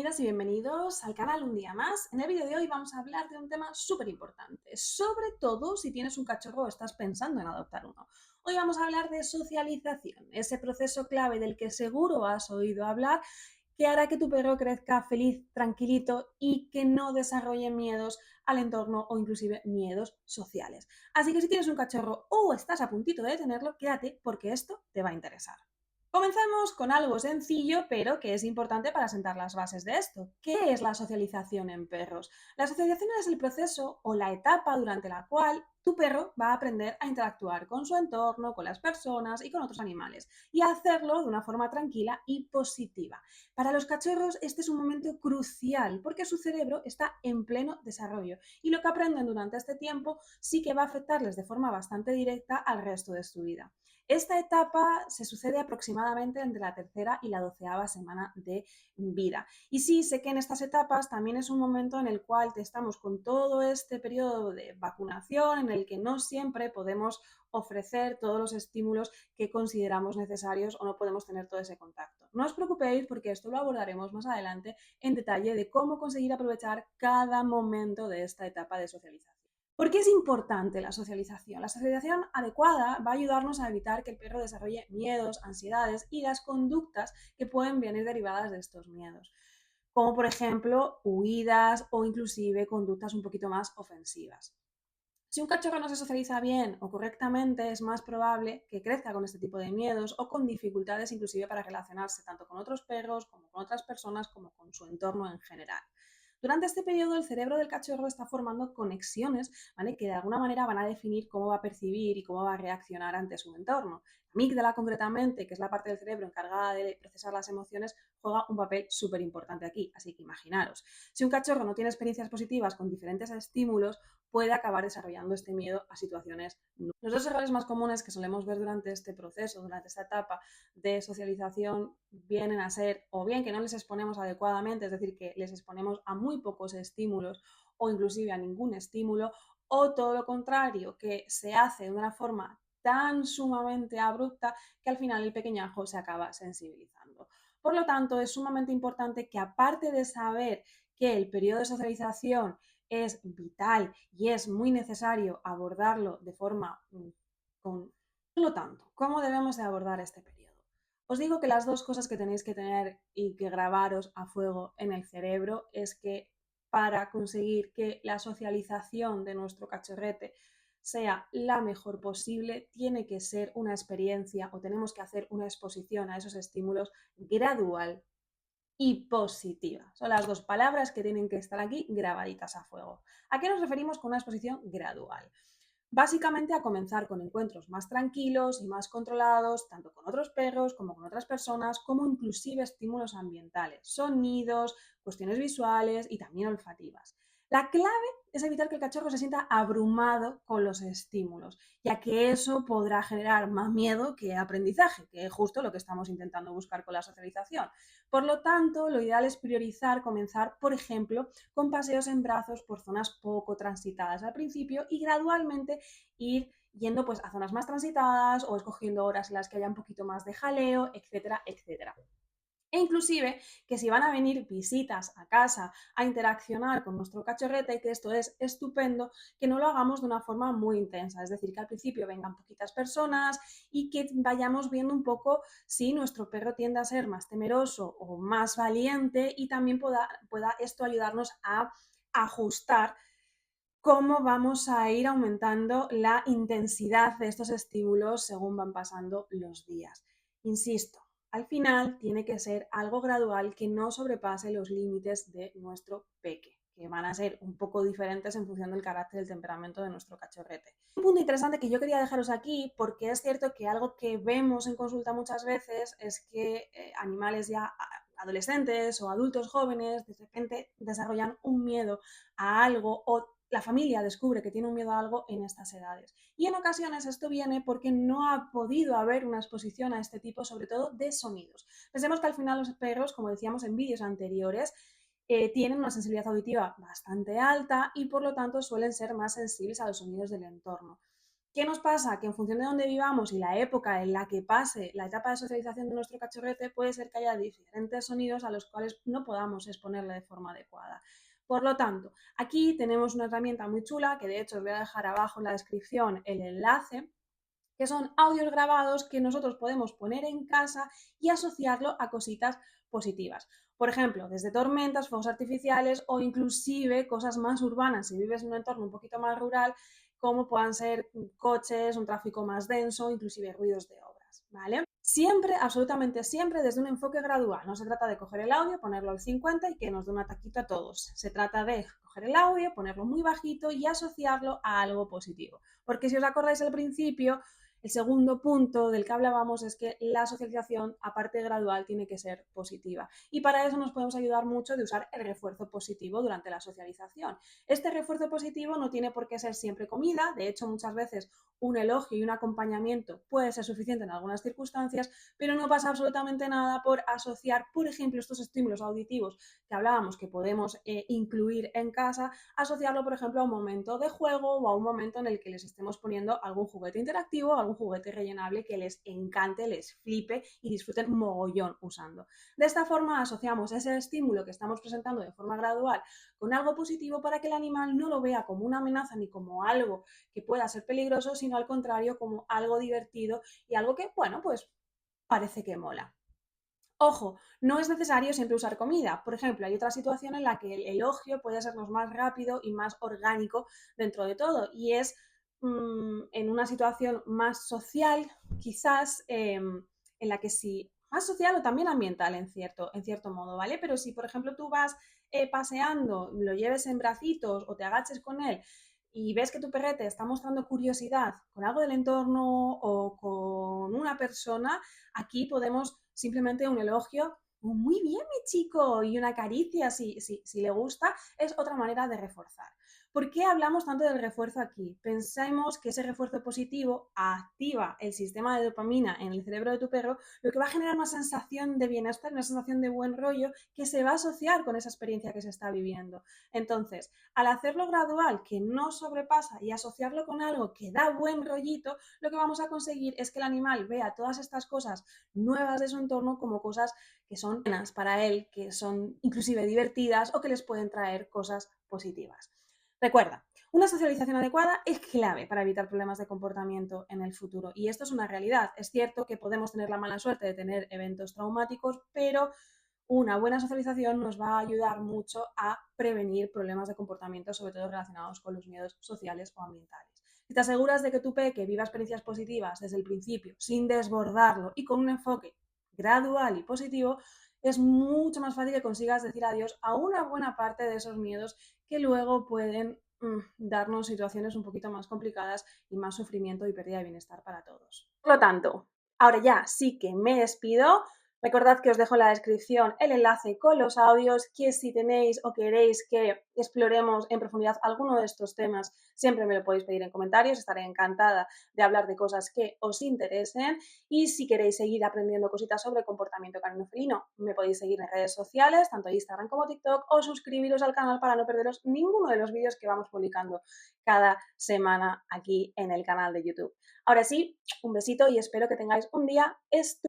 Bienvenidas y bienvenidos al canal un día más. En el vídeo de hoy vamos a hablar de un tema súper importante, sobre todo si tienes un cachorro o estás pensando en adoptar uno. Hoy vamos a hablar de socialización, ese proceso clave del que seguro has oído hablar, que hará que tu perro crezca feliz, tranquilito y que no desarrolle miedos al entorno o inclusive miedos sociales. Así que si tienes un cachorro o estás a puntito de tenerlo, quédate porque esto te va a interesar. Comenzamos con algo sencillo, pero que es importante para sentar las bases de esto. ¿Qué es la socialización en perros? La socialización es el proceso o la etapa durante la cual tu perro va a aprender a interactuar con su entorno, con las personas y con otros animales, y a hacerlo de una forma tranquila y positiva. Para los cachorros este es un momento crucial porque su cerebro está en pleno desarrollo y lo que aprenden durante este tiempo sí que va a afectarles de forma bastante directa al resto de su vida. Esta etapa se sucede aproximadamente entre la tercera y la 12ª semana de vida. Y sí, sé que en estas etapas también es un momento en el cual estamos con todo este periodo de vacunación, en el que no siempre podemos ofrecer todos los estímulos que consideramos necesarios o no podemos tener todo ese contacto. No os preocupéis porque esto lo abordaremos más adelante en detalle de cómo conseguir aprovechar cada momento de esta etapa de socialización. ¿Por qué es importante la socialización? La socialización adecuada va a ayudarnos a evitar que el perro desarrolle miedos, ansiedades y las conductas que pueden venir derivadas de estos miedos, como por ejemplo huidas o inclusive conductas un poquito más ofensivas. Si un cachorro no se socializa bien o correctamente, es más probable que crezca con este tipo de miedos o con dificultades inclusive para relacionarse tanto con otros perros como con otras personas como con su entorno en general. Durante este periodo el cerebro del cachorro está formando conexiones, ¿vale?, que de alguna manera van a definir cómo va a percibir y cómo va a reaccionar ante su entorno. La amígdala concretamente, que es la parte del cerebro encargada de procesar las emociones, juega un papel súper importante aquí, así que imaginaros. Si un cachorro no tiene experiencias positivas con diferentes estímulos, puede acabar desarrollando este miedo a situaciones nuevas. Los dos errores más comunes que solemos ver durante este proceso, durante esta etapa de socialización, vienen a ser o bien que no les exponemos adecuadamente, es decir, que les exponemos a muy pocos estímulos o inclusive a ningún estímulo, o todo lo contrario, que se hace de una forma tan sumamente abrupta que al final el pequeñajo se acaba sensibilizando. Por lo tanto, es sumamente importante que, aparte de saber que el periodo de socialización es vital y es muy necesario abordarlo de forma con... Por lo tanto, ¿cómo debemos de abordar este periodo? Os digo que las dos cosas que tenéis que tener y que grabaros a fuego en el cerebro es que para conseguir que la socialización de nuestro cachorrete sea la mejor posible, tiene que ser una experiencia o tenemos que hacer una exposición a esos estímulos gradual y positiva. Son las dos palabras que tienen que estar aquí grabaditas a fuego. ¿A qué nos referimos con una exposición gradual? Básicamente a comenzar con encuentros más tranquilos y más controlados, tanto con otros perros como con otras personas, como inclusive estímulos ambientales, sonidos, cuestiones visuales y también olfativas. La clave es evitar que el cachorro se sienta abrumado con los estímulos, ya que eso podrá generar más miedo que aprendizaje, que es justo lo que estamos intentando buscar con la socialización. Por lo tanto, lo ideal es priorizar, comenzar, por ejemplo, con paseos en brazos por zonas poco transitadas al principio y gradualmente ir yendo pues a zonas más transitadas o escogiendo horas en las que haya un poquito más de jaleo, etcétera, etcétera. E inclusive que si van a venir visitas a casa a interaccionar con nuestro cachorrete, que esto es estupendo, que no lo hagamos de una forma muy intensa, es decir, que al principio vengan poquitas personas y que vayamos viendo un poco si nuestro perro tiende a ser más temeroso o más valiente, y también pueda esto ayudarnos a ajustar cómo vamos a ir aumentando la intensidad de estos estímulos según van pasando los días. Insisto, al final tiene que ser algo gradual que no sobrepase los límites de nuestro peque, que van a ser un poco diferentes en función del carácter y el temperamento de nuestro cachorrete. Un punto interesante que yo quería dejaros aquí, porque es cierto que algo que vemos en consulta muchas veces es que animales ya adolescentes o adultos jóvenes de repente desarrollan un miedo a algo, o la familia descubre que tiene un miedo a algo en estas edades. Y en ocasiones esto viene porque no ha podido haber una exposición a este tipo, sobre todo de sonidos. Pensemos que al final los perros, como decíamos en vídeos anteriores, tienen una sensibilidad auditiva bastante alta y por lo tanto suelen ser más sensibles a los sonidos del entorno. ¿Qué nos pasa? Que en función de dónde vivamos y la época en la que pase la etapa de socialización de nuestro cachorrete, puede ser que haya diferentes sonidos a los cuales no podamos exponerle de forma adecuada. Por lo tanto, aquí tenemos una herramienta muy chula, que de hecho os voy a dejar abajo en la descripción el enlace, que son audios grabados que nosotros podemos poner en casa y asociarlo a cositas positivas. Por ejemplo, desde tormentas, fuegos artificiales o inclusive cosas más urbanas, si vives en un entorno un poquito más rural, como puedan ser coches, un tráfico más denso, inclusive ruidos de obras, ¿vale? Siempre, absolutamente siempre, desde un enfoque gradual. No se trata de coger el audio, ponerlo al 50 y que nos dé un ataquito a todos. Se trata de coger el audio, ponerlo muy bajito y asociarlo a algo positivo. Porque si os acordáis al principio, el segundo punto del que hablábamos es que la socialización, aparte gradual, tiene que ser positiva. Y para eso nos podemos ayudar mucho de usar el refuerzo positivo durante la socialización. Este refuerzo positivo no tiene por qué ser siempre comida, de hecho muchas veces un elogio y un acompañamiento puede ser suficiente en algunas circunstancias, pero no pasa absolutamente nada por asociar, por ejemplo, estos estímulos auditivos que hablábamos que podemos incluir en casa, asociarlo, por ejemplo, a un momento de juego o a un momento en el que les estemos poniendo algún juguete interactivo, algún juguete rellenable que les encante, les flipe y disfruten mogollón usando. De esta forma asociamos ese estímulo que estamos presentando de forma gradual con algo positivo para que el animal no lo vea como una amenaza ni como algo que pueda ser peligroso, sino al contrario como algo divertido y algo que, bueno, pues parece que mola. Ojo, no es necesario siempre usar comida. Por ejemplo, hay otra situación en la que el elogio puede sernos más rápido y más orgánico dentro de todo. Y es en una situación más social, quizás, en la que sí, más social o también ambiental en cierto modo, ¿vale? Pero si, por ejemplo, tú vas paseando, lo lleves en bracitos o te agaches con él y ves que tu perrete está mostrando curiosidad con algo del entorno o con una persona, aquí podemos simplemente un elogio, muy bien mi chico, y una caricia si le gusta, es otra manera de reforzar. ¿Por qué hablamos tanto del refuerzo aquí? Pensemos que ese refuerzo positivo activa el sistema de dopamina en el cerebro de tu perro, lo que va a generar una sensación de bienestar, una sensación de buen rollo que se va a asociar con esa experiencia que se está viviendo. Entonces, al hacerlo gradual, que no sobrepasa, y asociarlo con algo que da buen rollito, lo que vamos a conseguir es que el animal vea todas estas cosas nuevas de su entorno como cosas que son buenas para él, que son inclusive divertidas o que les pueden traer cosas positivas. Recuerda, una socialización adecuada es clave para evitar problemas de comportamiento en el futuro. Y esto es una realidad. Es cierto que podemos tener la mala suerte de tener eventos traumáticos, pero una buena socialización nos va a ayudar mucho a prevenir problemas de comportamiento, sobre todo relacionados con los miedos sociales o ambientales. Si te aseguras de que tu peque viva experiencias positivas desde el principio, sin desbordarlo y con un enfoque gradual y positivo, es mucho más fácil que consigas decir adiós a una buena parte de esos miedos que luego pueden darnos situaciones un poquito más complicadas y más sufrimiento y pérdida de bienestar para todos. Por lo tanto, ahora ya sí que me despido. Recordad que os dejo en la descripción el enlace con los audios, que si tenéis o queréis que exploremos en profundidad alguno de estos temas, siempre me lo podéis pedir en comentarios, estaré encantada de hablar de cosas que os interesen. Y si queréis seguir aprendiendo cositas sobre comportamiento canino felino, me podéis seguir en redes sociales, tanto Instagram como TikTok, o suscribiros al canal para no perderos ninguno de los vídeos que vamos publicando cada semana aquí en el canal de YouTube. Ahora sí, un besito y espero que tengáis un día estupendo.